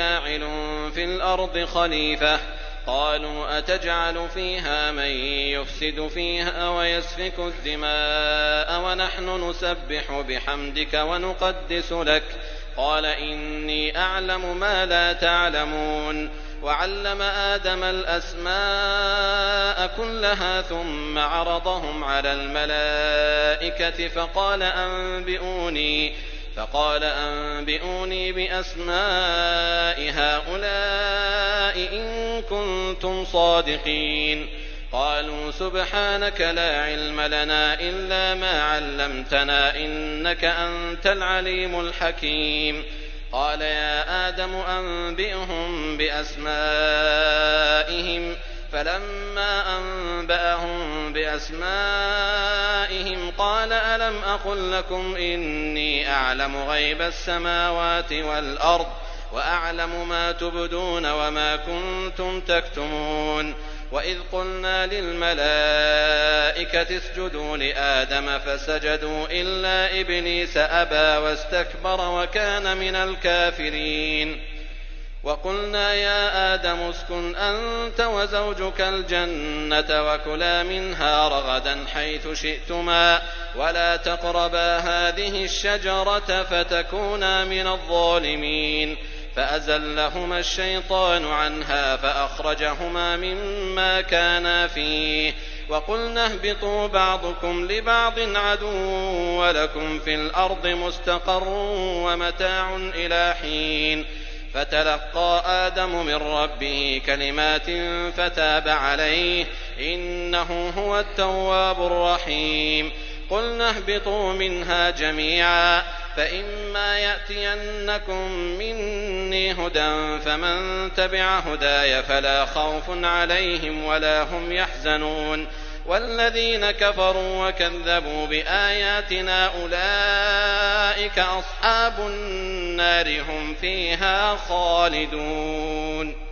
جاعل في الأرض خليفة قالوا أتجعل فيها من يفسد فيها ويسفك الدماء ونحن نسبح بحمدك ونقدس لك قال إني أعلم ما لا تعلمون وعلم آدم الأسماء كلها ثم عرضهم على الملائكة فقال أنبئوني بأسماء هؤلاء إن كنتم صادقين قالوا سبحانك لا علم لنا إلا ما علمتنا إنك أنت العليم الحكيم قال يا آدم أنبئهم بأسمائهم فلما أنبأهم بأسمائهم قال ألم أقل لكم إني أعلم غيب السماوات والأرض وأعلم ما تبدون وما كنتم تكتمون وإذ قلنا للملائكة اسجدوا لآدم فسجدوا إلا إبليس أبى واستكبر وكان من الكافرين وقلنا يا آدم اسكن أنت وزوجك الجنة وكلا منها رغدا حيث شئتما ولا تقربا هذه الشجرة فتكونا من الظالمين فأزلهما الشيطان عنها فأخرجهما مما كانا فيه وقلنا اهبطوا بعضكم لبعض عدو ولكم في الأرض مستقر ومتاع إلى حين فتلقى آدم من ربه كلمات فتاب عليه إنه هو التواب الرحيم قلنا اهبطوا منها جميعا فإما يأتينكم مني هدى فمن تبع هداي فلا خوف عليهم ولا هم يحزنون والذين كفروا وكذبوا بآياتنا أولئك أصحاب النار هم فيها خالدون.